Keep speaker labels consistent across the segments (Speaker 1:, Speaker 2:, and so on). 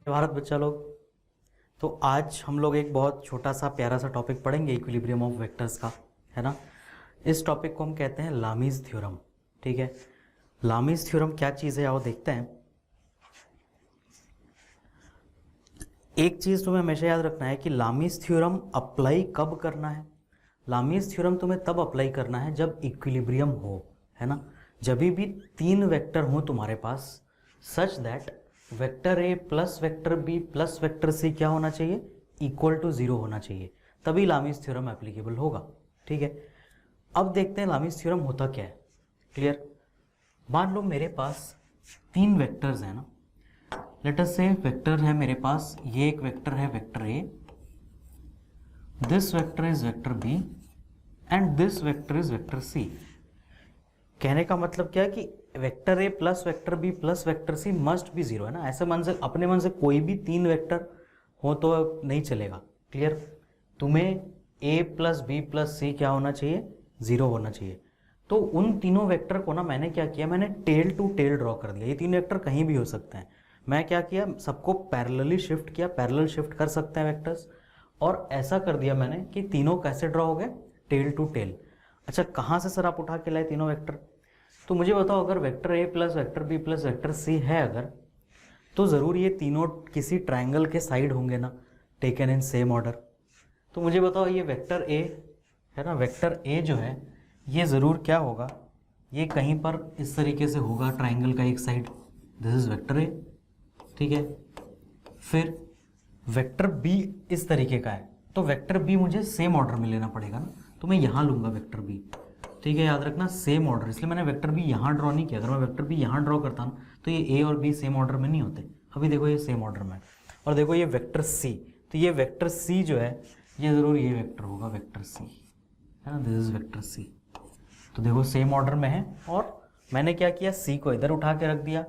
Speaker 1: भारत बच्चा लोग, तो आज हम लोग एक बहुत छोटा सा प्यारा सा टॉपिक पढ़ेंगे इक्विलिब्रियम ऑफ वेक्टर्स का, है ना। इस टॉपिक को हम कहते हैं लामीज थ्योरम। ठीक है, लामीज थ्योरम क्या चीज़ है आओ देखते हैं। एक चीज़ तुम्हें हमेशा याद रखना है कि लामीज थ्योरम अप्लाई कब करना है। लामीज थ्योरम तुम्हें तब अप्लाई करना है जब इक्विलिब्रियम हो, है ना। जब भी तीन वेक्टर हो तुम्हारे पास such that vector A plus vector B plus vector C क्या होना चाहिए, इक्वल टू जीरो होना चाहिए, तभी लामीज थ्योरम एप्लीकेबल होगा। ठीक है, अब देखते हैं लामीज थ्योरम होता क्या है। क्लियर, मान लो मेरे पास तीन वेक्टर्स हैं ना। लेट अस से वेक्टर है मेरे पास, ये एक वेक्टर है vector A, this vector is vector B and this vector is vector C. कहने का मतलब क्या है कि vector A plus vector B plus vector C must भी जीरो, है ना। ऐसे मन से अपने मन से कोई भी तीन वेक्टर हो तो नहीं चलेगा। क्लियर, तुम्हें ए प्लस बी प्लस सी क्या होना चाहिए, जीरो होना चाहिए। तो उन तीनों वेक्टर को ना मैंने क्या किया, मैंने टेल टू टेल ड्रॉ कर दिया। ये तीन वेक्टर कहीं भी हो सकते हैं। मैं क्या किया, सबको पैरेलली शिफ्ट किया, पैरेलल शिफ्ट कर सकते हैं वेक्टर्स, और ऐसा कर दिया मैंने कि तीनों कैसे ड्रॉ हो गए, टेल टू टेल। अच्छा, कहाँ से सर आप उठा के लाए तीनों वेक्टर, तो मुझे बताओ। अगर vector A plus vector B plus vector C है अगर, तो ज़रूर ये तीनों किसी ट्रायंगल के साइड होंगे ना, टेकन इन सेम ऑर्डर। तो मुझे बताओ ये वेक्टर ए है ना, वेक्टर ए जो है ये ज़रूर क्या होगा, ये कहीं पर इस तरीके से होगा ट्रायंगल का एक side, this is vector A. ठीक है, फिर वेक्टर बी इस तरीके का है, तो वेक्टर बी मुझे सेम ऑर्डर में लेना पड़ेगा ना, तो मैं यहाँ लूँगा वेक्टर बी। ठीक है, याद रखना सेम ऑर्डर, इसलिए मैंने वेक्टर बी यहाँ ड्रॉ नहीं किया। अगर मैं वेक्टर बी यहाँ ड्रॉ करता ना तो ये ए और बी सेम ऑर्डर में नहीं होते। अभी देखो ये सेम ऑर्डर में, और देखो ये वेक्टर सी, तो ये वेक्टर सी जो है ये ज़रूर ये वेक्टर होगा वेक्टर सी, है ना, दिस इज वेक्टर सी। तो देखो सेम ऑर्डर में है, और मैंने क्या किया, सी को इधर उठा के रख दिया,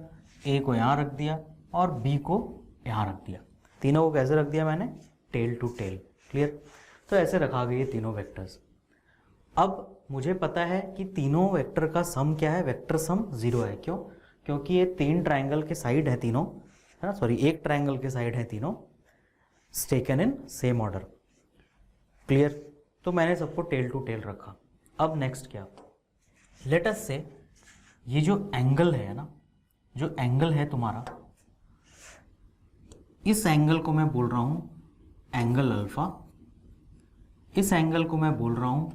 Speaker 1: ए को यहाँ रख दिया और बी को यहाँ रख दिया। तीनों को कैसे रख दिया मैंने, टेल टू टेल। क्लियर, तो ऐसे रखा गया ये तीनों वेक्टर्स। अब मुझे पता है कि तीनों वेक्टर का सम क्या है, वेक्टर सम जीरो है। क्यों, क्योंकि ये तीन ट्रायंगल के साइड है तीनों, है ना, सॉरी एक ट्रायंगल के साइड है तीनों, taken in same order. Clear, तो मैंने सबको टेल टू टेल रखा। अब नेक्स्ट क्या, लेट अस से ये जो एंगल है ना, जो एंगल है तुम्हारा, इस एंगल को मैं बोल रहा हूं एंगल अल्फा, इस एंगल को मैं बोल रहा हूं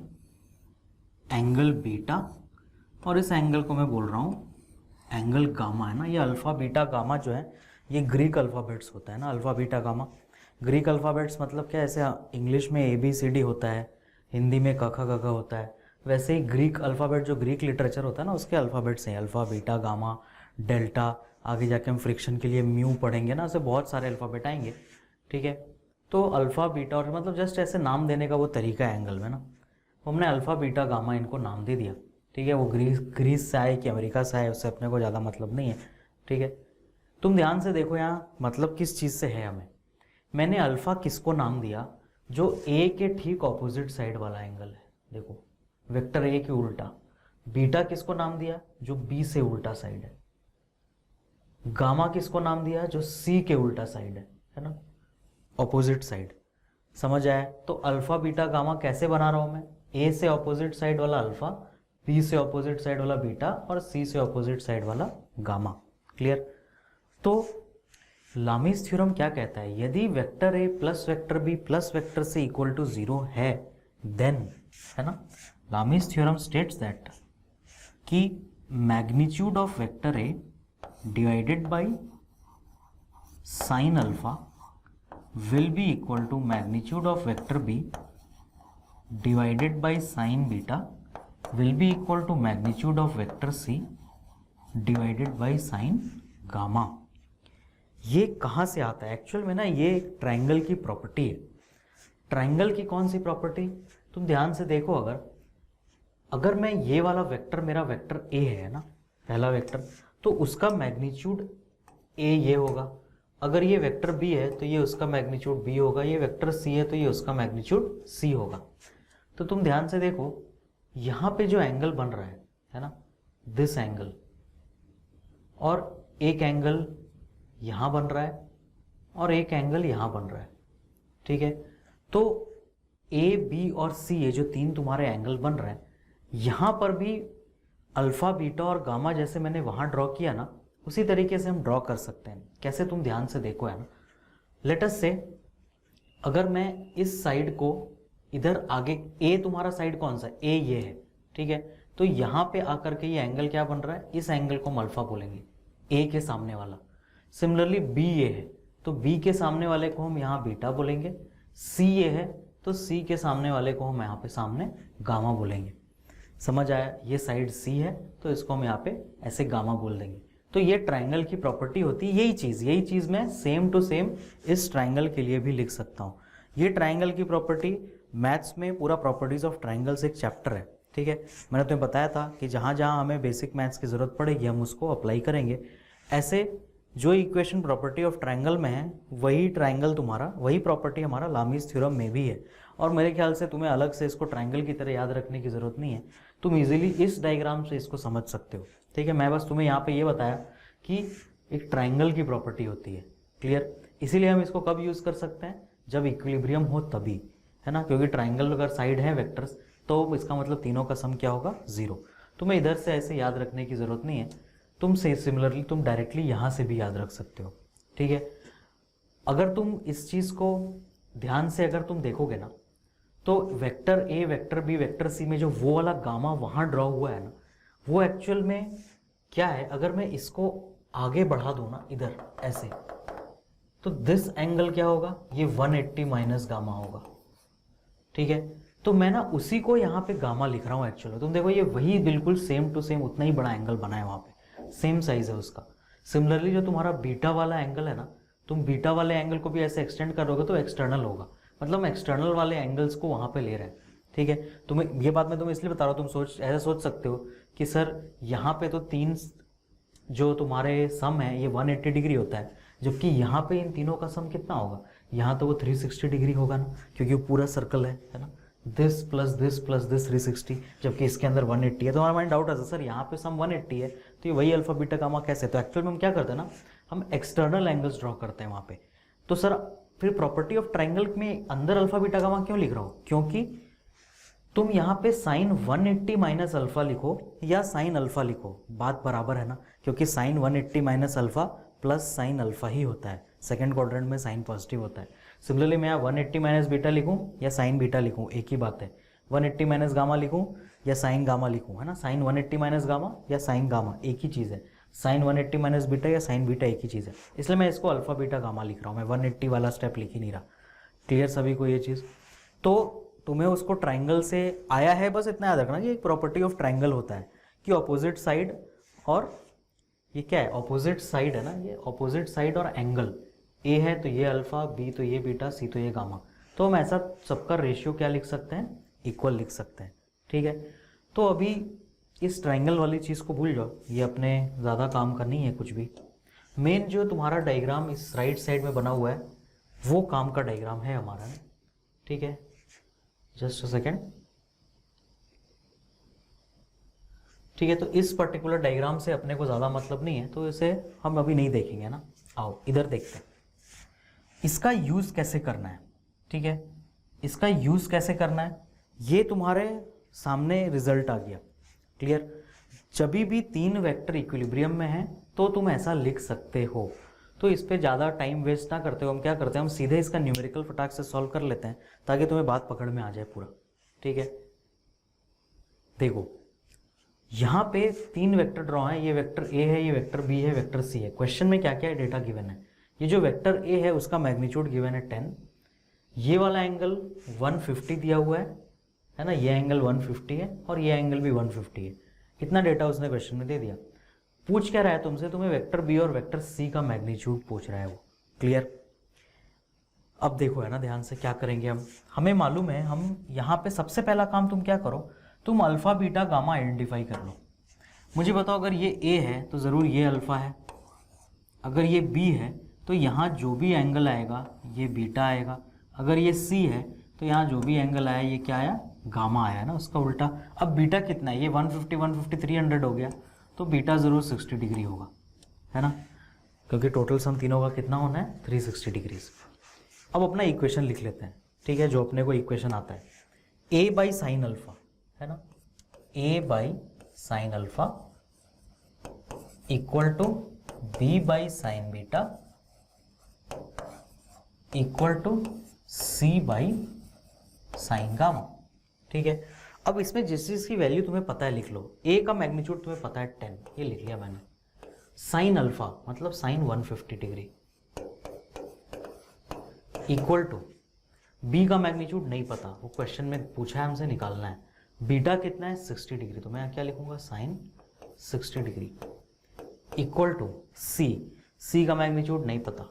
Speaker 1: एंगल बीटा, और इस एंगल को मैं बोल रहा हूं एंगल गामा, है ना। ये अल्फा बीटा गामा जो है ये ग्रीक अल्फ़ाबेट्स होता है ना, alpha beta gamma Greek alphabets. मतलब क्या, ऐसे इंग्लिश में ए बी सी डी होता है, हिंदी में क ख ग घ होता है, वैसे ही ग्रीक अल्फ़ाबेट जो ग्रीक लिटरेचर होता है ना उसके अल्फ़ाबेट्स हैं, अल्फा बीटा गामा डेल्टा। आगे जाके हम फ्रिक्शन के लिए म्यू पढ़ेंगे ना, ऐसे बहुत सारे अल्फ़ाबेट आएंगे। ठीक है, तो अल्फ़ा बीटा, और मतलब जस्ट ऐसे नाम देने का वो तरीका है एंगल में ना, हमने अल्फ़ा बीटा गामा इनको नाम दे दिया। ठीक है, वो ग्रीस से आए कि अमेरिका से आए उससे अपने को ज़्यादा मतलब नहीं है। ठीक है, तुम ध्यान से देखो यहाँ मतलब किस चीज़ से है हमें। मैंने अल्फ़ा किसको नाम दिया, जो ए के ठीक ऑपोजिट साइड वाला एंगल है, देखो वेक्टर ए के उल्टा। बीटा किसको नाम दिया, जो बी से उल्टा साइड है। गामा किसको नाम दिया, जो सी के उल्टा साइड है ना, ऑपोजिट साइड। समझ आया, तो अल्फा बीटा गामा कैसे बना रहा हूं मैं, ए से ऑपोजिट साइड वाला अल्फा, बी से ऑपोजिट साइड वाला बीटा, और सी से ऑपोजिट साइड वाला गामा। क्लियर, तो लामीज थ्योरम क्या कहता है, यदि vector A plus vector B plus vector C equal to zero है, देन, है ना, लामीज थ्योरम स्टेट्स दैट कि magnitude of vector A divided by sine alpha will be equal to magnitude of vector b divided by sin beta will be equal to magnitude of vector c divided by sin gamma। ये कहाँ से आता है actual में ना, ये एक triangle की प्रॉपर्टी है। ट्रायंगल की कौन सी प्रॉपर्टी, तुम ध्यान से देखो। अगर मैं ये वाला वेक्टर, मेरा वेक्टर ए है ना, पहला वेक्टर, तो उसका मैग्नीट्यूड ए ये होगा। अगर ये वेक्टर बी है तो ये उसका मैग्नीट्यूड बी होगा, ये वेक्टर सी है तो ये उसका मैग्नीट्यूड सी होगा। तो तुम ध्यान से देखो यहाँ पे जो एंगल बन रहा है ना, दिस एंगल, और एक एंगल यहाँ बन रहा है और एक एंगल यहाँ बन रहा है, ठीक है। तो ए बी और सी, ये जो तीन तुम्हारे एंगल बन रहे हैं, यहाँ पर भी अल्फा बीटा और गामा जैसे मैंने वहाँ ड्रॉ किया ना, उसी तरीके से हम ड्रॉ कर सकते हैं। कैसे, तुम ध्यान से देखो, है ना। लेट अस से अगर मैं इस साइड को इधर आगे, ए तुम्हारा साइड कौन सा है, ए ये है, ठीक है। तो यहाँ पे आकर के ये एंगल क्या बन रहा है, इस एंगल को हम अल्फा बोलेंगे, ए के सामने वाला। सिमिलरली बी ये है, तो बी के सामने वाले को हम यहाँ बीटा बोलेंगे। सी ये है, तो सी के सामने वाले को हम यहाँ पे सामने गामा बोलेंगे। समझ आया, ये साइड सी है तो इसको हम यहाँ पे ऐसे गामा बोल देंगे। तो ये ट्राइंगल की प्रॉपर्टी होती है, यही चीज़ मैं सेम टू सेम इस ट्राइंगल के लिए भी लिख सकता हूँ। ये ट्राइंगल की प्रॉपर्टी मैथ्स में पूरा प्रॉपर्टीज ऑफ ट्राइंगल्स एक चैप्टर है, ठीक है। मैंने तुम्हें बताया था कि जहाँ जहाँ हमें बेसिक मैथ्स की ज़रूरत पड़ेगी हम उसको अप्लाई करेंगे। ऐसे जो इक्वेशन प्रॉपर्टी ऑफ ट्राइंगल में है, वही ट्राइंगल तुम्हारा, वही प्रॉपर्टी हमारा लामीज थ्योरम में भी है। और मेरे ख्याल से तुम्हें अलग से इसको ट्राइंगल की तरह याद रखने की ज़रूरत नहीं है, तुम इजीली इस डायग्राम से इसको समझ सकते हो, ठीक है। मैं बस तुम्हें यहाँ पे ये बताया कि एक ट्राइंगल की प्रॉपर्टी होती है, क्लियर। इसीलिए हम इसको कब यूज़ कर सकते हैं, जब इक्विलिब्रियम हो तभी, है ना। क्योंकि ट्राइंगल अगर साइड है वेक्टर्स, तो इसका मतलब तीनों का सम क्या होगा, 0। तुम्हें इधर से ऐसे याद रखने की ज़रूरत नहीं है, तुम से सिमिलरली तुम डायरेक्टली यहाँ से भी याद रख सकते हो, ठीक है। अगर तुम इस चीज़ को ध्यान से अगर तुम देखोगे ना, तो vector A, vector B, vector C में जो वो वाला गामा वहाँ ड्रॉ हुआ है ना, वो एक्चुअल में क्या है, अगर मैं इसको आगे बढ़ा दूँ ना इधर ऐसे, तो दिस एंगल क्या होगा, ये 180 माइनस गामा होगा, ठीक है। तो मैं ना उसी को यहाँ पे गामा लिख रहा हूँ एक्चुअली। तुम देखो ये वही बिल्कुल सेम टू सेम उतना ही बड़ा एंगल बना है वहाँ पे, सेम साइज है उसका। सिमिलरली जो तुम्हारा बीटा वाला एंगल है ना, तुम बीटा वाले एंगल को भी ऐसे एक्सटेंड करोगे तो एक्सटर्नल होगा, मतलब हम एक्सटर्नल वाले एंगल्स को वहाँ पे ले रहे हैं, ठीक है। तुम्हें ये बात मैं तुम्हें इसलिए बता रहा हूँ, तुम ऐसा सोच सकते हो कि सर यहाँ पे तो तीन जो तुम्हारे सम है ये 180 डिग्री होता है, जबकि यहाँ पे इन तीनों का सम कितना होगा, यहाँ तो वो 360 डिग्री होगा ना, क्योंकि वो पूरा सर्कल है ना। This plus this plus this 360, जबकि इसके अंदर 180 है। तो हमारा माइंड डाउट आता है, सर यहाँ पे सम 180 है तो ये वही अल्फा बीटा गामा कैसे। तो एक्चुअल में हम क्या करते हैं ना, हम एक्सटर्नल एंगल्स ड्रॉ करते हैं वहाँ पे। तो सर फिर प्रॉपर्टी ऑफ ट्राइंगल में अंदर अल्फा बीटा गामा क्यों लिख रहा हूँ, क्योंकि तुम यहाँ पे साइन 180 माइनस अल्फा लिखो या साइन अल्फा लिखो, बात बराबर है ना, क्योंकि sine 180 minus alpha plus sine alpha ही होता है, सेकंड क्वाड्रेंट में साइन पॉजिटिव होता है। सिमिलरली मैं यहाँ 180 माइनस बीटा लिखूँ या साइन बीटा लिखूँ, एक ही बात है। 180 माइनस गामा लिखूँ या साइन गामा लिखूँ, है ना। साइन 180 माइनस गामा या साइन गामा एक ही चीज़ है, साइन 180 माइनस बीटा या साइन बीटा एक ही चीज़ है, इसलिए मैं इसको अल्फा बीटा गामा लिख रहा हूँ, मैं 180 वाला स्टेप लिख ही नहीं रहा। क्लियर सभी को ये चीज़। तो तुम्हें उसको ट्राइंगल से आया है, बस इतना याद रखना कि एक प्रॉपर्टी ऑफ ट्राइंगल होता है कि ऑपोजिट साइड, और ये क्या है, ऑपोजिट साइड है ना, ये ऑपोजिट साइड और एंगल, ए है तो ये अल्फा, बी तो ये बीटा, सी तो ये गामा। तो हम ऐसा सबका रेशियो क्या लिख सकते हैं, इक्वल लिख सकते हैं, ठीक है। तो अभी इस ट्राइंगल वाली चीज़ को भूल जाओ, ये अपने ज़्यादा काम का नहीं है कुछ भी। मेन जो तुम्हारा डायग्राम इस राइट साइड में बना हुआ है वो काम का डायग्राम है हमारा, ठीक है। जस्ट अ सेकेंड, ठीक है। तो इस पर्टिकुलर डायग्राम से अपने को ज़्यादा मतलब नहीं है, तो इसे हम अभी नहीं देखेंगे ना। आओ इधर देखते हैं इसका यूज़ कैसे करना है, ठीक है। इसका यूज़ कैसे करना है, ये तुम्हारे सामने रिजल्ट आ गया, क्लियर। जब भी तीन वेक्टर इक्विलिब्रियम में हैं तो तुम ऐसा लिख सकते हो। तो इस पर ज़्यादा टाइम वेस्ट ना करते हो, हम क्या करते हैं, हम सीधे इसका न्यूमेरिकल फटाक से सॉल्व कर लेते हैं ताकि तुम्हें बात पकड़ में आ जाए पूरा, ठीक है। देखो यहाँ पे तीन वेक्टर ड्रॉ हैं, ये वेक्टर ए है, ये वेक्टर बी है, वेक्टर सी है। क्वेश्चन में क्या क्या है, डेटा गिवन है। ये जो वेक्टर ए है उसका मैग्नीट्यूड गिवन है 10, ये वाला एंगल 150 दिया हुआ है ना, ये एंगल 150 है और ये एंगल भी 150 है। इतना डेटा उसने क्वेश्चन में दे दिया। पूछ क्या रहा है तुमसे, तुम्हें वेक्टर बी और वेक्टर सी का मैग्नीट्यूड पूछ रहा है वो, क्लियर। अब देखो है ना, ध्यान से क्या करेंगे हम, हमें मालूम है, हम यहाँ पे सबसे पहला काम तुम क्या करो, तुम अल्फा बीटा गामा आइडेंटिफाई कर लो। मुझे बताओ अगर ये ए है तो ज़रूर ये अल्फा है, अगर ये बी है तो यहाँ जो भी एंगल आएगा ये बीटा आएगा, अगर ये सी है तो यहाँ जो भी एंगल आया ये क्या आया, गामा आया ना, उसका उल्टा। अब बीटा कितना है, ये 150 150 300 हो गया, तो बीटा ज़रूर 60 डिग्री होगा, है ना। क्योंकि टोटल सम तीनों का कितना होना है 360 डिग्रीज। अब अपना इक्वेशन लिख लेते हैं, ठीक है, जो अपने को इक्वेशन आता है a बाई साइन अल्फा, है ना, a by sine alpha equal to b by sine beta equal to c by sine gamma, ठीक है। अब इसमें जिस चीज की वैल्यू तुम्हें पता है लिख लो। a का मैग्नीट्यूड तुम्हें पता है 10, ये लिख लिया मैंने। साइन अल्फा मतलब sine 150 degree equal to b का मैग्नीट्यूड नहीं पता, वो क्वेश्चन में पूछा है हमसे, निकालना है। बीटा कितना है 60 डिग्री, तो मैं क्या लिखूंगा sine 60 degree equal to c का मैग्नीट्यूड नहीं पता,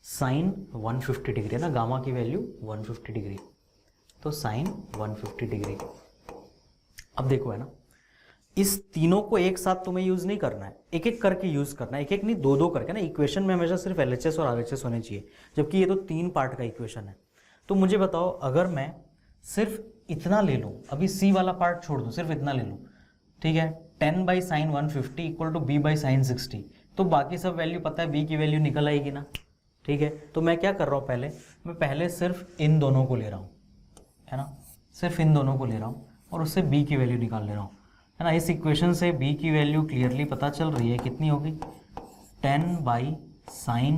Speaker 1: साइन 150 डिग्री है ना, गामा की वैल्यू 150 डिग्री, तो साइन 150 डिग्री। अब देखो है ना, इस तीनों को एक साथ तुम्हें यूज नहीं करना है, एक एक करके यूज करना है, एक एक नहीं दो दो करके ना। इक्वेशन में हमेशा सिर्फ LHS और RHS होने चाहिए, जबकि ये तो 3 पार्ट का इक्वेशन है। तो मुझे बताओ, अगर मैं सिर्फ इतना ले लूँ, अभी c वाला पार्ट छोड़ दूँ, सिर्फ इतना ले लूँ, ठीक है, 10 by sine 150 equal to b by sine 60, तो बाकी सब वैल्यू पता है, b की वैल्यू निकल आएगी ना, ठीक है। तो मैं क्या कर रहा हूँ, मैं पहले सिर्फ इन दोनों को ले रहा हूँ, है ना, सिर्फ इन दोनों को ले रहा हूँ और उससे b की वैल्यू निकाल ले रहा हूँ, है ना। इस इक्वेशन से b की वैल्यू क्लियरली पता चल रही है, कितनी होगी 10 by sine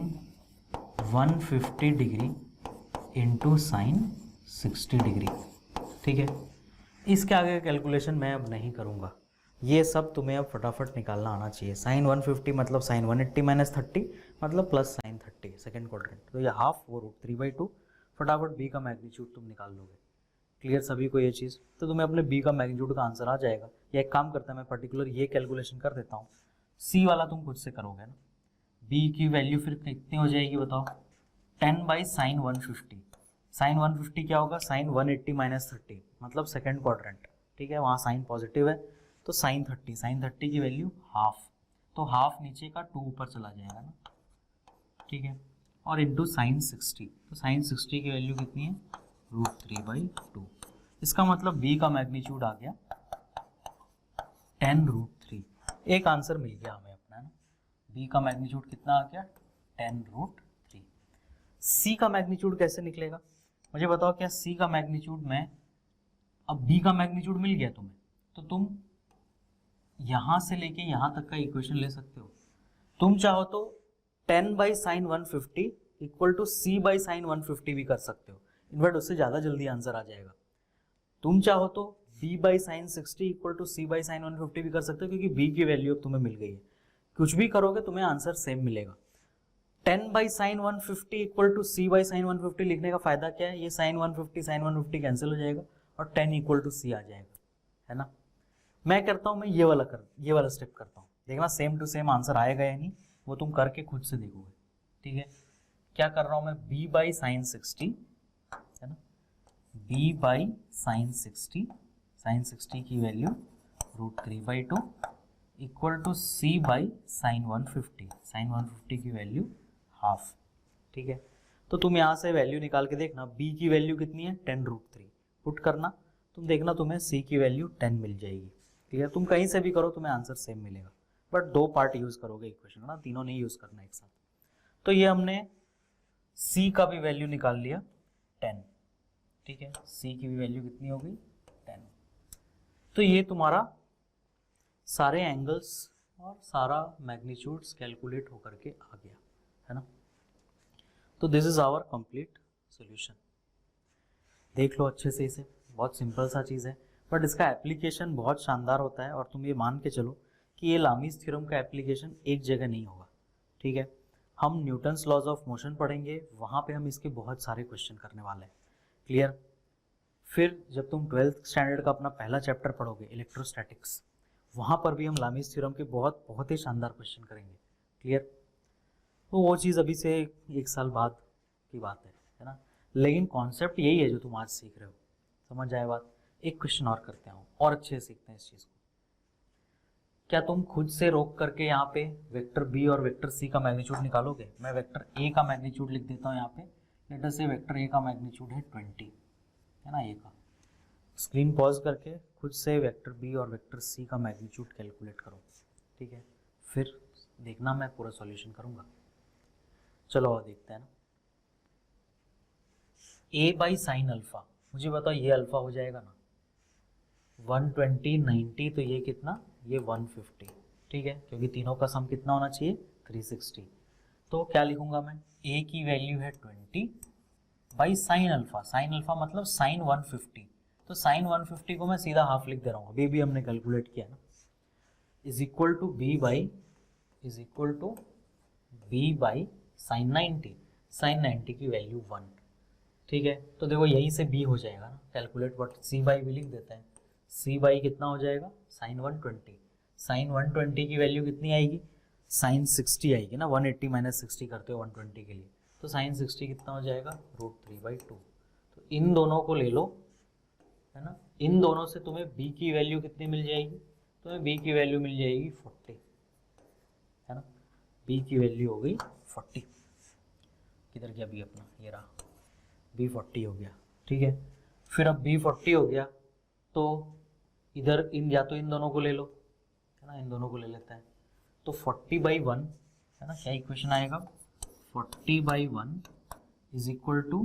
Speaker 1: 150 degree into sine 60 degree, ठीक है। इसके आगे कैलकुलेशन मैं अब नहीं करूँगा, ये सब तुम्हें अब फटाफट निकालना आना चाहिए। साइन 150 मतलब साइन 180 माइनस 30 मतलब प्लस साइन 30 सेकेंड क्वाड्रेंट, तो ये हाफ वो रूट 3/2, फटाफट b का मैग्नीट्यूड तुम निकाल लोगे। क्लियर सभी को ये चीज़, तो तुम्हें अपने b का मैग्नीट्यूड का आंसर आ जाएगा। या एक काम करता है, मैं पर्टिकुलर ये कैलकुलेशन कर देता हूँ, c वाला तुम खुद से करोगे ना, b की वैल्यू फिर कितनी हो जाएगी बताओ, 10 बाई साइन 150, साइन 150 क्या होगा, साइन 180 माइनस 30 मतलब सेकेंड क्वाड्रेंट, ठीक है, वहाँ साइन पॉजिटिव है, तो साइन 30 की वैल्यू हाफ, तो हाफ नीचे का 2 ऊपर चला जाएगा ना, ठीक है, और इंटू साइन 60, तो साइन 60 की वैल्यू कितनी है रूट 3/2। इसका मतलब b का मैग्नीट्यूड आ गया 10 रूट 3। एक आंसर मिल गया हमें अपना, है ना, b का मैग्नीट्यूड कितना आ गया 10 रूट 3। c का मैग्नीट्यूड कैसे निकलेगा, मुझे बताओ, क्या c का मैग्नीट्यूड में, अब b का मैग्नीट्यूड मिल गया तुम्हें, तो तुम यहां से लेके यहां तक का इक्वेशन ले सकते हो। तुम चाहो तो 10 by sine 150 equal to c by sine 150 भी कर सकते हो, इनवर्ट उससे ज़्यादा जल्दी आंसर आ जाएगा। तुम चाहो तो b by sine 60 equal to c by sine 150 भी कर सकते हो, क्योंकि b की वैल्यू अब तुम्हें मिल गई है। कुछ भी करोगे तुम्हें आंसर सेम मिलेगा। 10 by sine 150 equal to c by sine 150 लिखने का फायदा क्या है, ये साइन 150 कैंसिल हो जाएगा और 10 इक्वल टू c आ जाएगा, है ना। मैं करता हूँ, मैं ये वाला स्टेप करता हूँ, देखना सेम टू सेम आंसर आएगा या नहीं, वो तुम करके खुद से देखोगे, ठीक है। क्या कर रहा हूँ मैं, b बाई साइन 60, है ना, b बाई साइन 60 की value root 3/2 equal to c by sine 150 की वैल्यू हाफ, ठीक है। तो तुम यहाँ से वैल्यू निकाल के देखना, b की वैल्यू कितनी है 10 रूट 3, पुट करना, तुम देखना तुम्हें c की वैल्यू 10 मिल जाएगी। क्लियर, तुम कहीं से भी करो तुम्हें आंसर सेम मिलेगा, बट 2 पार्ट यूज करोगे इक्वेशन, ना तीनों नहीं यूज करना एक साथ। तो ये हमने c का भी वैल्यू निकाल लिया 10, ठीक है, c की भी वैल्यू कितनी हो गई 10। तो ये तुम्हारा सारे एंगल्स और सारा मैग्नीट्यूड्स कैलकुलेट होकर के आ गया, है ना। तो this is our complete solution. देख लो अच्छे से इसे, बहुत सिंपल सा चीज़ है, बट इसका एप्लीकेशन बहुत शानदार होता है। और तुम ये मान के चलो कि ये लामीज थ्योरम का एप्लीकेशन एक जगह नहीं होगा, ठीक है। हम न्यूटन्स लॉज ऑफ मोशन पढ़ेंगे, वहाँ पे हम इसके बहुत सारे क्वेश्चन करने वाले हैं। क्लियर। फिर जब तुम 12th स्टैंडर्ड का अपना पहला चैप्टर पढ़ोगे इलेक्ट्रोस्टैटिक्स, वहाँ पर भी हम लामीज थ्योरम के बहुत ही शानदार क्वेश्चन करेंगे। क्लियर। तो वो चीज़ अभी से 1 साल बाद की बात है ना, लेकिन कॉन्सेप्ट यही है जो तुम आज सीख रहे हो। समझ जाए बात। एक क्वेश्चन और करते हैं और अच्छे से सीखते हैं इस चीज़ को। क्या तुम खुद से रोक करके यहाँ पे वेक्टर बी और वेक्टर सी का मैग्नीट्यूड निकालोगे? मैं वेक्टर ए का मैग्नीट्यूड लिख देता हूँ यहाँ पे। लेटर से वेक्टर ए का मैग्नीट्यूड है 20, है ना, ए का। स्क्रीन पॉज करके खुद से वेक्टर बी और वेक्टर सी का मैग्नीट्यूड कैलकुलेट करो, ठीक है। फिर देखना मैं पूरा सॉल्यूशन करूंगा। चलो और देखते हैं ना। a बाई साइन अल्फा, मुझे बताओ ये अल्फा हो जाएगा ना, 120 90, तो ये कितना, ये 150, ठीक है, क्योंकि तीनों का सम कितना होना चाहिए 360। तो क्या लिखूंगा मैं, a की वैल्यू है 20 बाई साइन अल्फा मतलब साइन 150, तो साइन 150 को मैं सीधा हाफ लिख दे रहा हूँ, अभी भी हमने कैलकुलेट किया ना, is equal to b by sine 90, sine 90 की वैल्यू 1, ठीक है। तो देखो यहीं से b हो जाएगा ना, कैलकुलेट व्हाट, c बाई भी लिख देते हैं, c बाई कितना हो जाएगा, साइन 120, साइन 120 की वैल्यू कितनी आएगी, साइन 60 आएगी ना, 180 माइनस 60 करते हो 120 के लिए, तो साइन 60 कितना हो जाएगा, √3/2। तो इन दोनों को ले लो, है ना, इन दोनों से तुम्हें b की वैल्यू कितनी मिल जाएगी, तुम्हें b की वैल्यू मिल जाएगी 40, है ना, b की वैल्यू हो गई 40। किधर गया b अपना, ये रहा, b 40 हो गया, ठीक है। फिर अब b 40 हो गया तो इधर या तो इन दोनों को ले लो, है ना, इन दोनों को ले लेते हैं, तो 40/1, है ना, क्या इक्वेशन आएगा, 40/1 इज इक्वल टू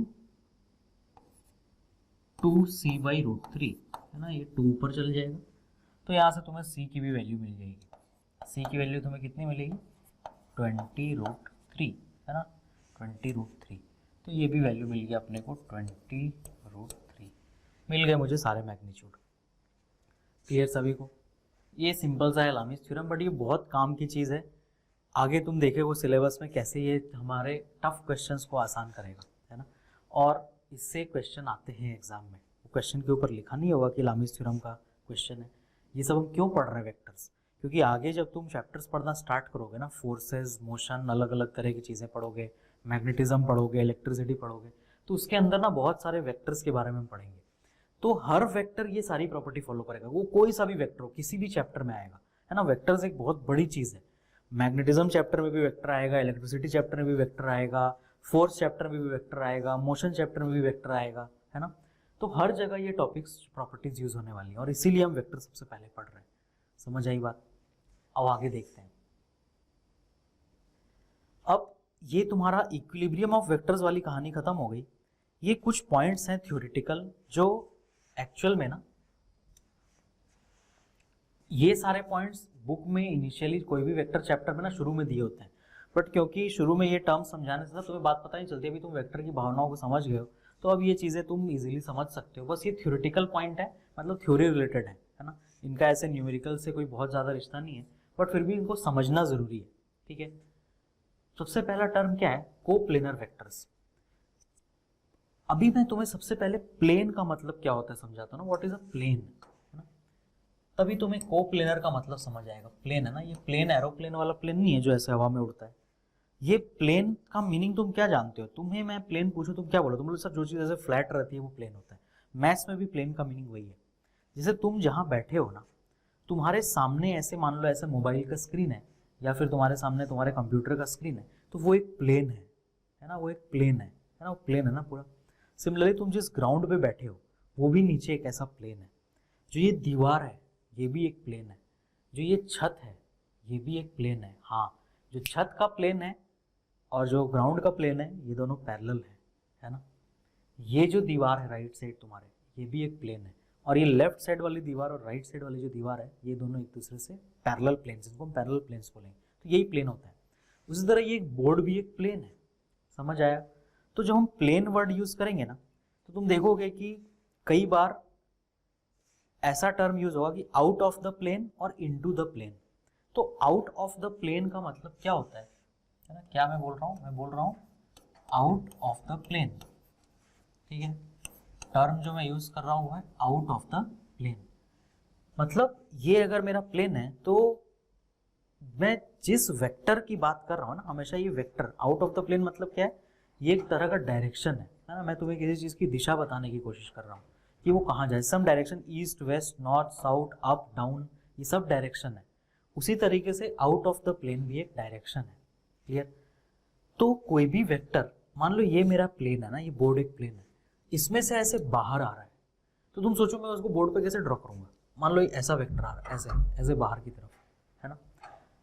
Speaker 1: 2c/√3, है ना, ये 2 ऊपर चल जाएगा, तो यहाँ से तुम्हें c की भी वैल्यू मिल जाएगी, c की वैल्यू तुम्हें कितनी मिलेगी, 20√3, है ना, 20√3, तो ये भी वैल्यू मिल गया अपने को 20√3, मिल गए मुझे सारे मैग्नीट्यूड। क्लियर सभी को, ये सिंपल सा है लामीज थ्योरम, बट ये बहुत काम की चीज़ है, आगे तुम देखेगो सिलेबस में कैसे ये हमारे टफ क्वेश्चंस को आसान करेगा, है ना, और इससे क्वेश्चन आते हैं एग्जाम में, वो क्वेश्चन के ऊपर लिखा नहीं होगा कि लामीज थ्योरम का क्वेश्चन है। ये सब हम क्यों पढ़ रहे हैं वेक्टर्स, क्योंकि आगे जब तुम चैप्टर्स पढ़ना स्टार्ट करोगे ना, फोर्सेस, मोशन, अलग अलग तरह की चीज़ें पढ़ोगे, मैग्नेटिज्म पढ़ोगे, इलेक्ट्रिसिटी पढ़ोगे, तो उसके अंदर ना बहुत सारे वेक्टर्स के बारे में पढ़ेंगे, तो हर वेक्टर ये सारी प्रॉपर्टी फॉलो करेगा, वो कोई सा भी वेक्टर हो किसी भी चैप्टर में आएगा, है ना। वेक्टर्स एक बहुत बड़ी चीज़ है, मैग्नेटिज्म चैप्टर में भी वेक्टर आएगा, इलेक्ट्रिसिटी चैप्टर में भी वेक्टर आएगा, फोर्स चैप्टर में भी वेक्टर आएगा, मोशन चैप्टर में भी वेक्टर आएगा, है ना। तो हर जगह ये टॉपिक्स प्रॉपर्टीज यूज होने वाली है, और इसीलिए हम वेक्टर सबसे पहले पढ़ रहे हैं। समझ आई बात, अब आगे देखते हैं। अब ये तुम्हारा इक्विलिब्रियम ऑफ वेक्टर्स वाली कहानी खत्म हो गई। ये कुछ पॉइंट्स हैं थ्योरेटिकल, जो एक्चुअल में ना, ये सारे पॉइंट्स बुक में इनिशियली कोई भी वेक्टर चैप्टर में ना शुरू में दिए होते हैं, बट क्योंकि शुरू में ये टर्म समझाने से तुम्हें बात पता नहीं चलती, अभी तुम वेक्टर की भावनाओं को समझ गए हो, तो अब ये चीज़ें तुम इजीली समझ सकते हो। बस ये थ्योरेटिकल पॉइंट है, मतलब थ्योरी रिलेटेड है ना, इनका ऐसे न्यूमेरिकल से कोई बहुत ज़्यादा रिश्ता नहीं है, बट फिर भी इनको समझना ज़रूरी है, ठीक है। सबसे पहला टर्म क्या है, कोप्लेनर वेक्टर्स। अभी मैं तुम्हें सबसे पहले प्लेन का मतलब क्या होता है समझाता हूँ ना, व्हाट इज अ प्लेन, है ना, तभी तुम्हें कोप्लेनर का मतलब समझ आएगा। प्लेन है ना, ये प्लेन एरोप्लेन वाला प्लेन नहीं है जो ऐसे हवा में उड़ता है। ये प्लेन का मीनिंग तुम क्या जानते हो, तुम्हें मैं प्लेन पूछूं तुम क्या बोलो, तुम लोग सब जो चीज़ ऐसे फ्लैट रहती है वो प्लेन होता है। मैथ्स में भी प्लेन का मीनिंग वही है। जैसे तुम जहाँ बैठे हो ना, तुम्हारे सामने ऐसे मान लो ऐसे मोबाइल का स्क्रीन है, या फिर तुम्हारे सामने तुम्हारे कंप्यूटर का स्क्रीन है, तो वो एक प्लेन है ना, वो एक प्लेन है ना, वो प्लेन है ना पूरा। सिमिलरली तुम जिस ग्राउंड पे बैठे हो वो भी नीचे एक ऐसा प्लेन है। जो ये दीवार है ये भी एक प्लेन है, जो ये छत है ये भी एक प्लेन है। हाँ, जो छत का प्लेन है और जो ग्राउंड का प्लेन है ये दोनों पैरेलल है ना। ये जो दीवार है राइट साइड तुम्हारे, ये भी एक प्लेन है, और ये लेफ्ट साइड वाली दीवार और राइट साइड वाली जो दीवार है ये दोनों एक दूसरे से पैरेलल प्लेन्स, इनको हम पैरेलल प्लेन्स बोलेंगे, तो यही प्लेन होता है। उसी तरह ये बोर्ड भी एक प्लेन है, समझ आया। तो जब हम प्लेन वर्ड यूज करेंगे ना, तो तुम देखोगे कि कई बार ऐसा टर्म यूज होगा कि आउट ऑफ द प्लेन और इनटू द प्लेन। तो आउट ऑफ द प्लेन का मतलब क्या होता है ना, क्या मैं बोल रहा हूँ आउट ऑफ द प्लेन, ठीक है। टर्म जो मैं यूज कर रहा हूँ है आउट ऑफ द प्लेन, मतलब ये अगर मेरा प्लेन है तो मैं जिस वेक्टर की बात कर रहा हूँ ना, हमेशा ये vector out of the plane मतलब क्या है, ये एक तरह का डायरेक्शन है ना। मैं तुम्हें किसी चीज़ की दिशा बताने की कोशिश कर रहा हूँ कि वो कहाँ जाए, some direction, east west north south up down, ये सब डायरेक्शन है। उसी तरीके से आउट ऑफ द प्लेन भी एक डायरेक्शन है। क्लियर। तो कोई भी वेक्टर, मान लो ये मेरा प्लेन है ना, ये बोर्ड एक प्लेन है, इसमें से ऐसे बाहर आ रहा है, तो तुम सोचो मैं उसको बोर्ड पे कैसे ड्रॉ करूंगा। मान लो ऐसा वेक्टर आ रहा है ऐसे ऐसे बाहर की तरफ, है ना।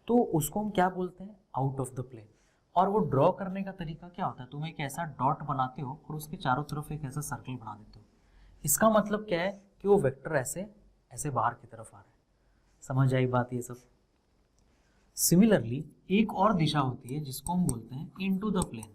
Speaker 1: तो उसको हम क्या बोलते हैं, आउट ऑफ द प्लेन। और वो ड्रॉ करने का तरीका क्या होता है, तुम एक ऐसा डॉट बनाते हो और उसके चारों तरफ एक ऐसा सर्कल बना देते हो। इसका मतलब क्या है कि वो वेक्टर ऐसे ऐसे बाहर की तरफ आ रहा है। समझ आई बात ये सब। सिमिलरली एक और दिशा होती है जिसको हम बोलते हैं इनटू द प्लेन।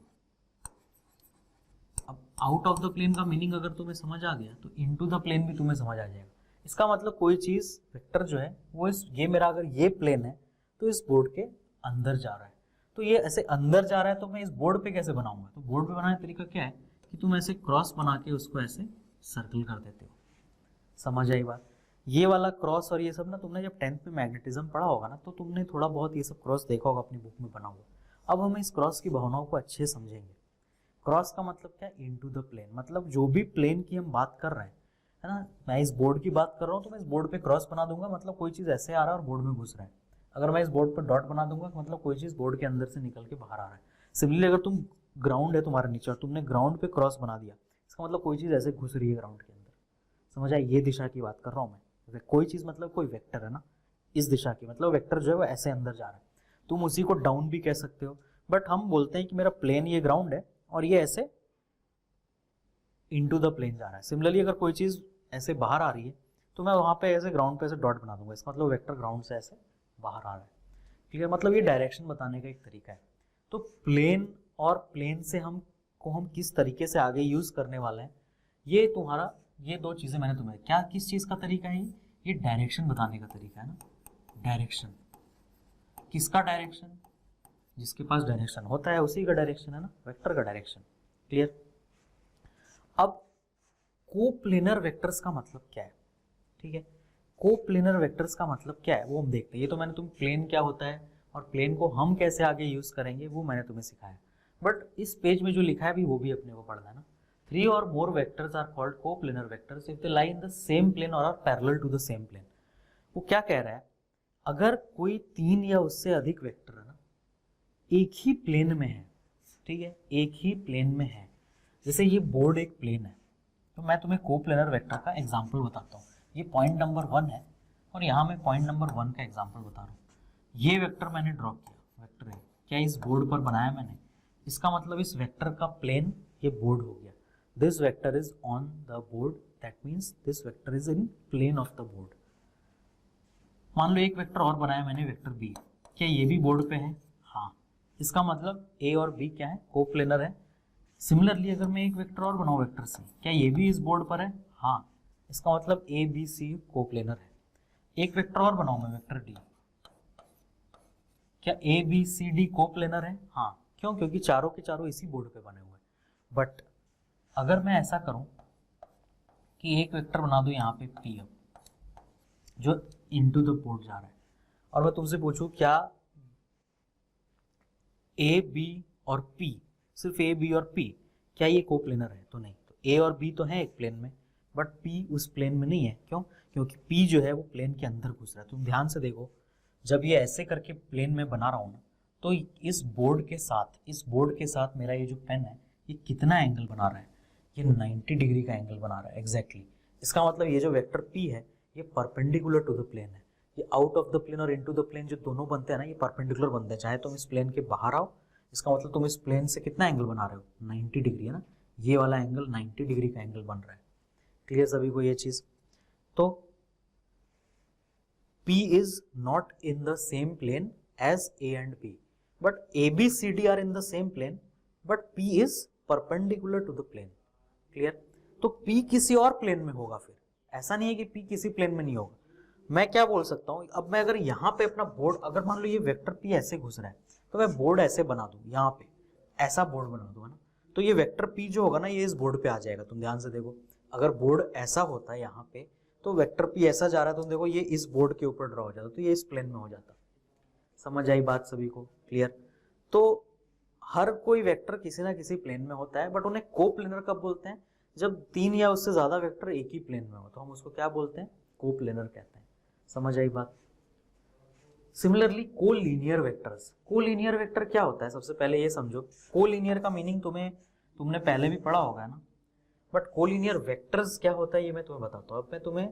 Speaker 1: अब आउट ऑफ द प्लेन का मीनिंग अगर तुम्हें समझ आ गया तो इनटू द प्लेन भी तुम्हें समझ आ जाएगा। इसका मतलब कोई चीज वेक्टर जो है वो ये मेरा अगर ये प्लेन है तो इस बोर्ड के अंदर जा रहा है। तो ये ऐसे अंदर जा रहा है तो मैं इस बोर्ड पे कैसे बनाऊंगा, तो बोर्ड पे बनाने का तरीका क्या है कि तुम ऐसे क्रॉस बना के उसको ऐसे सर्कल कर देते हो। समझ आई बात। ये वाला क्रॉस और ये सब ना तुमने जब 10th में मैग्नेटिज्म पढ़ा होगा ना तो तुमने थोड़ा बहुत ये सब क्रॉस देखा होगा अपनी बुक में बना हुआ। अब हम इस क्रॉस की भावनाओं को अच्छे समझेंगे। क्रॉस का मतलब क्या है, इनटू द प्लेन। मतलब जो भी प्लेन की हम बात कर रहे हैं, है ना, मैं इस बोर्ड की बात कर रहा हूँ तो मैं इस बोर्ड पे क्रॉस बना दूंगा, मतलब कोई चीज़ ऐसे आ रहा है और बोर्ड में घुस रहा है। अगर मैं इस बोर्ड पर डॉट बना दूंगा मतलब कोई चीज़ बोर्ड के अंदर से निकल के बाहर आ रहा है। सिमिलरली अगर तुम ग्राउंड है तुम्हारे नीचे और तुमने ग्राउंड पे क्रॉस बना दिया, इसका मतलब कोई चीज़ ऐसे घुस रही है ग्राउंड के अंदर। समझ आए, ये दिशा की बात कर रहा हूँ मैं। कोई चीज़ मतलब कोई वेक्टर है ना, इस दिशा की, मतलब वेक्टर जो है वो ऐसे अंदर जा रहा है। तुम उसी को डाउन भी कह सकते हो, बट हम बोलते हैं कि मेरा प्लेन ये ग्राउंड है और ये ऐसे इनटू द प्लेन जा रहा है। सिमिलरली अगर कोई चीज़ ऐसे बाहर आ रही है तो मैं वहाँ पे ऐसे ग्राउंड पे ऐसे डॉट बना दूंगा, इसका मतलब वेक्टर ग्राउंड से ऐसे बाहर आ रहा है। ठीक है, मतलब ये डायरेक्शन बताने का एक तरीका है। तो प्लेन और प्लेन से हम किस तरीके से आगे यूज करने वाले हैं, ये तुम्हारा, ये दो चीजें मैंने तुम्हें क्या, किस चीज का तरीका है ये डायरेक्शन बताने का तरीका है ना। डायरेक्शन, किसका डायरेक्शन, जिसके पास डायरेक्शन होता है उसी का डायरेक्शन है ना, वेक्टर का डायरेक्शन। क्लियर। अब कोप्लेनर वेक्टर्स का मतलब क्या है, ठीक है, कोप्लेनर वेक्टर्स का मतलब क्या है वो हम देखते हैं। ये तो मैंने तुम प्लेन क्या होता है और प्लेन को हम कैसे आगे यूज करेंगे वो मैंने तुम्हें सिखाया, बट इस पेज में जो लिखा है भी वो भी अपने को पढ़ना है ना। 3 or more vectors are called coplanar vectors if they lie in the same plane or are parallel to the same plane। वो क्या कह रहा है, अगर कोई 3 या उससे अधिक वेक्टर है ना एक ही प्लेन में है, ठीक है, एक ही प्लेन में है, जैसे ये बोर्ड एक प्लेन है, तो मैं तुम्हें कोप्लेनर वेक्टर का एग्जांपल बताता हूँ। ये पॉइंट नंबर 1 है और यहाँ मैं पॉइंट नंबर 1 का एग्जांपल बता रहा हूँ। ये वेक्टर मैंने ड्रॉ किया, वेक्टर है क्या इस बोर्ड पर बनाया मैंने, इसका मतलब इस वेक्टर का प्लेन ये बोर्ड हो गया। This vector is on the board, that means this vector is in plane of the board। मान लो एक वेक्टर और बनाया मैंने, वेक्टर b, क्या ये भी बोर्ड पे है, हाँ, इसका मतलब a और b क्या है, कोप्लेनर है। सिमिलरली अगर मैं एक वेक्टर और बनाऊं, वेक्टर c, क्या ये भी इस बोर्ड पर है, हाँ, इसका मतलब a b c कोप्लेनर है। एक वेक्टर और बनाऊं मैं, वेक्टर d, क्या a b c d coplanar है, हाँ, क्यों, क्योंकि चारों के चारों इसी बोर्ड पे बने हुए हैं। बट अगर मैं ऐसा करूं कि एक वेक्टर बना दूं यहाँ पे p अब, जो इनटू द बोर्ड जा रहा है, और मैं तुमसे पूछूं क्या a b और p, सिर्फ a b और p, क्या ये कोप्लेनर है, तो नहीं। तो a और b तो है एक प्लेन में, बट p उस प्लेन में नहीं है। क्यों, क्योंकि p जो है वो प्लेन के अंदर घुस रहा है। तुम ध्यान से देखो, जब ये ऐसे करके प्लेन में बना रहा हूं ना, तो इस बोर्ड के साथ मेरा ये जो पेन है ये कितना एंगल बना रहा है, ये 90 डिग्री का एंगल बना रहा है एग्जैक्टली। इसका मतलब ये जो वेक्टर p है ये परपेंडिकुलर टू द प्लेन है। ये आउट ऑफ द प्लेन और इनटू द प्लेन जो दोनों बनते हैं ना, ये परपेंडिकुलर बनते हैं। चाहे तुम इस प्लेन के बाहर आओ, इसका मतलब तुम इस प्लेन से कितना एंगल बना रहे हो, 90 डिग्री है ना, ये वाला एंगल 90 डिग्री का एंगल बन रहा है। क्लियर सभी को ये चीज। तो p is not in the same plane as a and b, but a b c d are in the same plane, but p is perpendicular to the plane। Clear. तो p किसी और plane में होगा, फिर ऐसा नहीं है कि p किसी प्लेन में नहीं होगा। मैं क्या बोल सकता हूं, अब मैं अगर यहाँ पे अपना बोर्ड, अगर मान लो ये वेक्टर p ऐसे घुस रहा है तो मैं बोर्ड ऐसे बना दूं, यहाँ पे ऐसा बोर्ड बना दूं, है ना, तो ये वेक्टर p जो होगा ना ये इस बोर्ड पे आ जाएगा। तुम ध्यान से देखो, अगर बोर्ड ऐसा होता है यहाँ पे तो वेक्टर p ऐसा जा रहा है, तुम देखो ये इस बोर्ड के ऊपर ड्रॉ हो जाता, तो ये इस प्लेन में हो जाता। समझ आई बात सभी को, क्लियर। तो हर कोई वेक्टर किसी ना किसी प्लेन में होता है, बट उन्हें कोप्लेनर कब बोलते हैं, जब 3 या उससे ज्यादा वेक्टर एक ही प्लेन में हो, तो हम उसको क्या बोलते हैं, कोप्लेनर कहते हैं। समझ आई बात। Similarly collinear vectors, collinear vector क्या होता है, सबसे पहले ये समझो। कोलिनियर का मीनिंग तुमने पहले भी पढ़ा होगा ना, बट कोलिनियर वेक्टर्स क्या होता है ये मैं तुम्हें बताता हूँ। अब मैं तुम्हें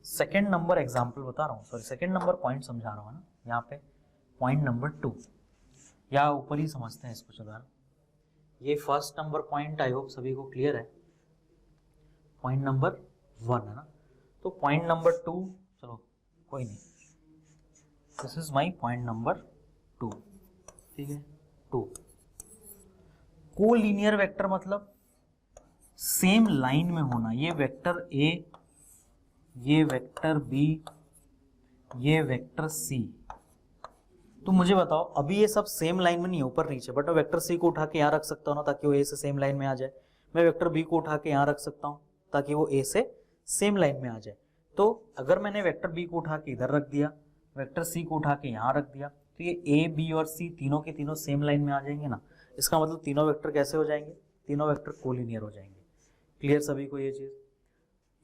Speaker 1: सेकंड नंबर एग्जांपल बता रहा हूँ, सॉरी सेकंड नंबर पॉइंट समझा रहा हूँ ना। यहाँ पे पॉइंट नंबर 2 या ऊपर ही समझते हैं इसको। चलो ये first number point I hope सभी को क्लियर है। पॉइंट नंबर 1 है ना, तो पॉइंट नंबर 2 चलो कोई नहीं, this is my point number 2, ठीक है। 2 कोलिनियर वेक्टर मतलब सेम लाइन में होना, ये वेक्टर ए, ये वेक्टर बी, ये वेक्टर सी। तो मुझे बताओ अभी ये सब सेम लाइन में नहीं है, ऊपर नीचे, बट मैं वेक्टर सी को उठा के यहाँ रख सकता हूँ ना ताकि वो ए से सेम लाइन में आ जाए। मैं वेक्टर बी को उठा के यहाँ रख सकता हूँ ताकि वो ए से सेम लाइन में आ जाए। तो अगर मैंने वेक्टर बी को उठा के इधर रख दिया, वेक्टर सी को उठा के यहाँ रख दिया, तो ये ए बी और सी तीनों के तीनों सेम लाइन में आ जाएंगे ना। इसका मतलब तीनों वेक्टर कैसे हो जाएंगे, तीनों वेक्टर कोलिनियर हो जाएंगे। क्लियर सभी को ये चीज?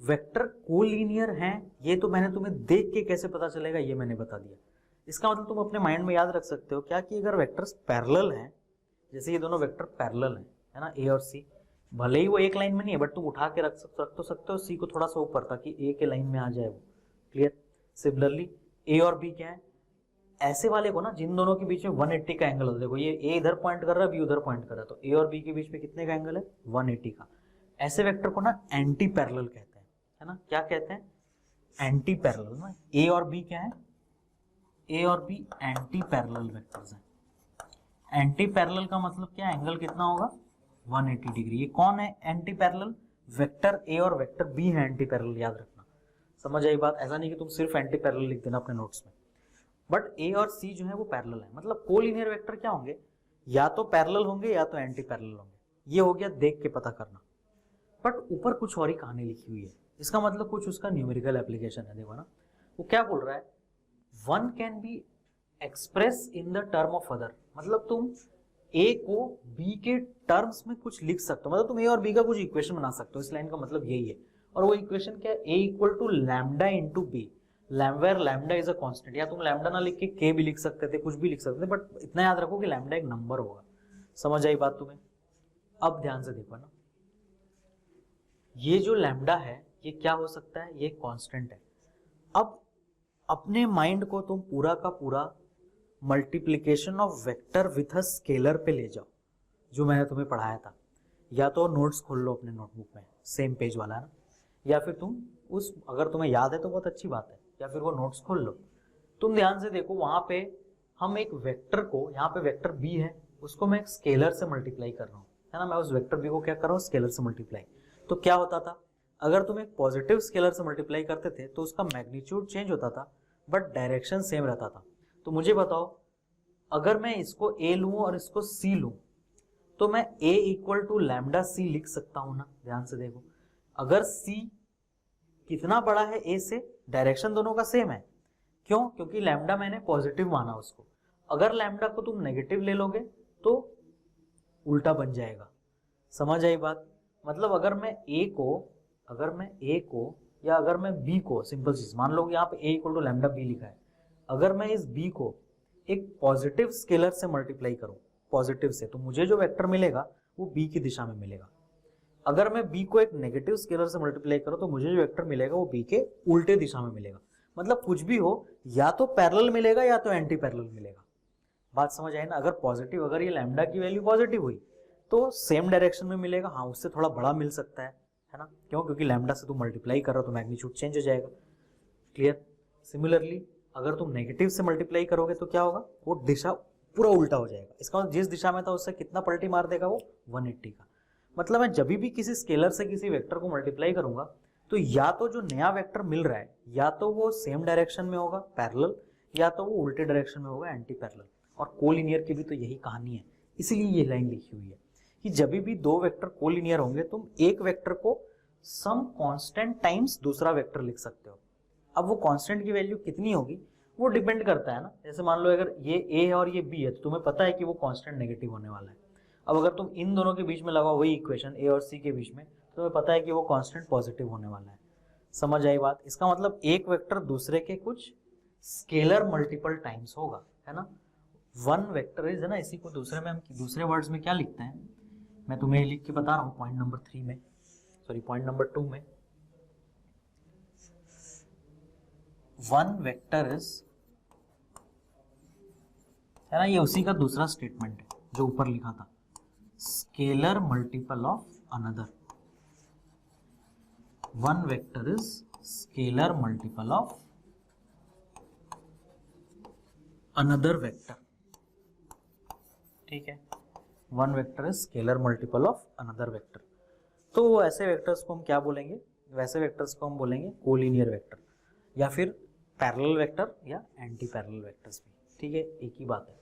Speaker 1: वेक्टर कोलिनियर हैं ये तो मैंने तुम्हें देख के कैसे पता चलेगा ये मैंने बता दिया। इसका मतलब तुम अपने माइंड में याद रख सकते हो क्या कि अगर वेक्टर्स पैरेलल हैं, जैसे ये दोनों वेक्टर पैरेलल हैं, है ना, ए और सी, भले ही वो एक लाइन में नहीं है बट तुम उठा के रख तो सकते हो सी को थोड़ा सा ऊपर ताकि ए के लाइन में आ जाए वो। क्लियर? सिमिलरली ए और बी क्या है, ऐसे वाले को ना जिन दोनों के बीच में 180 का एंगल होता है। देखो ये ए इधर पॉइंट कर रहा है, बी उधर पॉइंट कर रहा है, तो ए और बी के बीच में कितने का एंगल है, 180 का। ऐसे वेक्टर को ना एंटी पैरेलल कहते हैं, है ना। क्या कहते हैं? एंटी पैरेलल ना। ए और बी क्या है, ए और बी एंटी पैरेलल वेक्टर्स हैं। एंटी पैरेलल का मतलब क्या, एंगल कितना होगा, 180 डिग्री। ये कौन है एंटी पैरेलल, वेक्टर ए और वेक्टर बी है एंटी पैरेलल, याद रखना। समझ आई बात? ऐसा नहीं कि तुम सिर्फ एंटी पैरेलल लिख देना अपने नोट्स में, बट ए और सी जो है वो पैरेलल है। मतलब कोलिनियर वेक्टर क्या होंगे, या तो पैरेलल होंगे या तो एंटी पैरेलल होंगे। ये हो गया देख के पता करना। बट ऊपर कुछ और ही कहानी लिखी हुई है, इसका मतलब कुछ उसका न्यूमेरिकल एप्लीकेशन है। देखो ना वो क्या बोल रहा है, one can be express in the term of other. मतलब तुम ए को बी के टर्म्स में कुछ लिख सकते हो, मतलब तुम ए और बी का कुछ इक्वेशन बना सकते हो। इस लाइन का मतलब यही है। और वो इक्वेशन क्या है, A equal to lambda into B, where lambda is a constant. या तुम लैम्डा ना लिख के के भी लिख सकते थे, कुछ भी लिख सकते थे, बट इतना याद रखो कि लैम्डा एक नंबर होगा। समझ आई बात तुम्हें? अब ध्यान से देखो ना, ये जो लैम्डा है ये क्या हो सकता है, ये कांस्टेंट है। अब अपने माइंड को तुम पूरा का पूरा multiplication of vector with a scalar पे ले जाओ, जो मैंने तुम्हें पढ़ाया था। या तो नोट्स खोल लो अपने नोटबुक में, सेम पेज वाला है ना, या फिर तुम उस, अगर तुम्हें याद है तो बहुत अच्छी बात है, या फिर वो नोट्स खोल लो। तुम ध्यान से देखो वहां पे हम एक वेक्टर को, यहाँ पे वेक्टर बी है, उसको मैं एक स्केलर से मल्टीप्लाई कर रहा हूँ, है ना। मैं उस वेक्टर बी को क्या कर रहा हूँ, स्केलर से मल्टीप्लाई। तो क्या होता था, अगर तुम एक पॉजिटिव स्केलर से मल्टीप्लाई करते थे तो उसका मैग्नीट्यूड चेंज होता था बट डायरेक्शन सेम रहता था। तो मुझे बताओ, अगर मैं इसको ए लूं और इसको सी लूं तो मैं ए इक्वल टू लैम्डा सी लिख सकता हूं ना। ध्यान से देखो, अगर सी कितना बड़ा है ए से, डायरेक्शन दोनों का सेम है। क्यों? क्योंकि लैम्डा मैंने पॉजिटिव माना उसको। अगर लैम्डा को तुम नेगेटिव ले लोगे तो उल्टा बन जाएगा। समझ आई बात? मतलब अगर मैं ए को या अगर मैं बी को, सिंपल चीज मान लो यहाँ पे ए इक्वल टू लैम्डा बी लिखा है, अगर मैं इस बी को एक पॉजिटिव स्केलर से मल्टीप्लाई करूं, पॉजिटिव से, तो मुझे जो वेक्टर मिलेगा वो बी की दिशा में मिलेगा। अगर मैं बी को एक नेगेटिव स्केलर से मल्टीप्लाई करूं तो मुझे जो वेक्टर मिलेगा वो बी के उल्टे दिशा में मिलेगा। मतलब कुछ भी हो, या तो पैरेलल मिलेगा या तो एंटी पैरेलल मिलेगा। बात समझ आई ना? अगर पॉजिटिव, अगर ये लैम्डा की वैल्यू पॉजिटिव हुई तो सेम डायरेक्शन में मिलेगा, हाँ उससे थोड़ा बड़ा मिल सकता है ना। क्यों? क्योंकि लैम्डा से तुम मल्टीप्लाई कर रहे हो तो मैग्नीट्यूड चेंज हो जाएगा। क्लियर? सिमिलरली अगर तुम नेगेटिव से मल्टीप्लाई करोगे तो क्या होगा, वो दिशा पूरा उल्टा हो जाएगा। इसका मतलब जिस दिशा में था उससे कितना पलटी मार देगा वो, 180 का। मतलब मैं जब भी किसी स्केलर से किसी वेक्टर को मल्टीप्लाई करूंगा तो या तो जो नया वेक्टर मिल रहा है या तो वो सेम डायरेक्शन में होगा पैरेलल, या तो वो उल्टे डायरेक्शन में होगा एंटी पैरेलल। और कोलिनियर की भी तो यही कहानी है, इसीलिए ये लाइन लिखी हुई है कि जब भी दो वेक्टर कोलिनियर होंगे तुम एक वेक्टर को सम कांस्टेंट टाइम्स दूसरा वेक्टर लिख सकते हो। अब वो कांस्टेंट की वैल्यू कितनी होगी वो डिपेंड करता है ना। जैसे मान लो अगर ये ए है और ये बी है तो तुम्हें पता है कि वो कांस्टेंट नेगेटिव होने वाला है। अब अगर तुम इन दोनों के बीच में लगाओ वही इक्वेशन ए और सी के बीच में, तो तुम्हें पता है कि वो कांस्टेंट पॉजिटिव होने वाला है। समझ आई बात? इसका मतलब एक वेक्टर दूसरे के कुछ स्केलर मल्टीपल टाइम्स होगा, है ना। वन वेक्टर इज, है ना, इसी को दूसरे में हम दूसरे वर्ड्स में क्या लिखते हैं, मैं तुम्हें लिख के बता रहा हूँ पॉइंट नंबर 3 में, सॉरी पॉइंट नंबर 2 में। वन वेक्टर इज है ना, ये उसी का दूसरा स्टेटमेंट है जो ऊपर लिखा था, scalar multiple of another, one vector is scalar multiple of another vector, ठीक है, one vector is scalar multiple of another vector. तो ऐसे वेक्टर्स को हम क्या बोलेंगे, वैसे वेक्टर्स को हम बोलेंगे कोलिनियर वेक्टर या फिर पैरेलल वेक्टर या एंटी पैरेलल वेक्टर्स भी, ठीक है, एक ही बात है।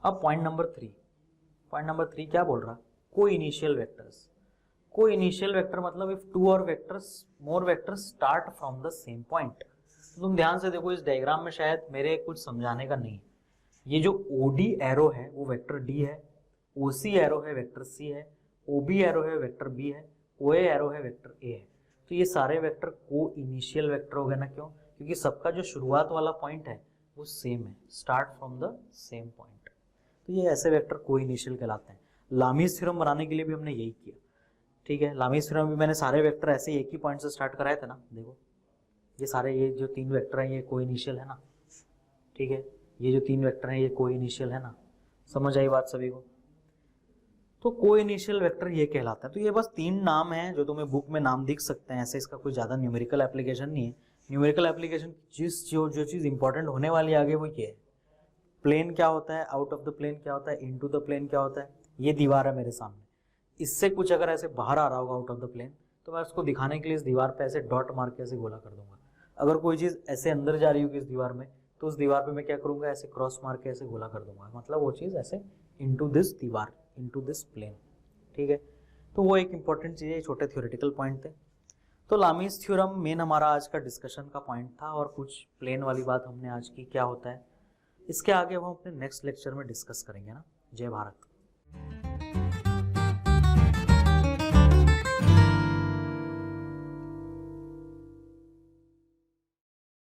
Speaker 1: अब पॉइंट नंबर 3 क्या बोल रहा, को इनिशियल वेक्टर्स। को इनिशियल वेक्टर मतलब इफ टू और vectors more vectors start from the same point. तुम ध्यान से देखो, इस डायग्राम में शायद मेरे कुछ समझाने का नहीं है। ये जो ओडी एरो है वो वेक्टर डी है, ओसी एरो है वेक्टर सी है, ओबी एरो है वेक्टर बी है, ओए एरो है वेक्टर ए है। तो ये सारे वेक्टर को इनिशियल वेक्टर हो गए ना, क्यों, क्योंकि सबका जो शुरुआत वाला पॉइंट है वो सेम है, start from the same point. तो ये ऐसे वेक्टर को इनिशियल कहलाते हैं। लामीज थ्योरम बनाने के लिए भी हमने यही किया, ठीक है। लामीज थ्योरम में मैंने सारे वेक्टर ऐसे एक ही पॉइंट से स्टार्ट कराए थे ना, देखो ये सारे, ये जो 3 वेक्टर हैं ये को इनिशियल है ना, ठीक है, ये जो 3 वेक्टर हैं ये को इनिशियल है ना, समझ आई बात सभी को। तो को इनिशियल वेक्टर ये कहलाता है। तो ये बस 3 नाम हैं जो तुम्हें बुक में नाम दिख सकते हैं, ऐसे इसका कोई ज़्यादा न्यूमेरिकल एप्लीकेशन नहीं है। न्यूमेरिकल एप्लीकेशन जो चीज़ इंपॉर्टेंट होने वाली है आगे वो ये है, प्लेन क्या होता है, आउट ऑफ द प्लेन क्या होता है, इनटू द प्लेन क्या होता है। ये दीवार है मेरे सामने, इससे कुछ अगर ऐसे बाहर आ रहा होगा आउट ऑफ द प्लेन तो मैं उसको दिखाने के लिए इस दीवार पे ऐसे डॉट मार के ऐसे गोला कर दूंगा। अगर कोई चीज़ ऐसे अंदर जा रही होगी इस दीवार में तो उस दीवार पे मैं क्या करूंगा, ऐसे क्रॉस मार के ऐसे गोला कर दूंगा, मतलब वो चीज़ ऐसे इनटू दिस दीवार, इनटू दिस प्लेन, ठीक है। तो वो एक इंपॉर्टेंट चीज़ है, छोटे थ्योरेटिकल पॉइंट थे। तो लामीज थ्योरम मेन हमारा आज का डिस्कशन का पॉइंट था, और कुछ प्लेन वाली बात हमने आज की क्या होता है, इसके आगे हम अपने नेक्स्ट लेक्चर में डिस्कस करेंगे ना। जय भारत।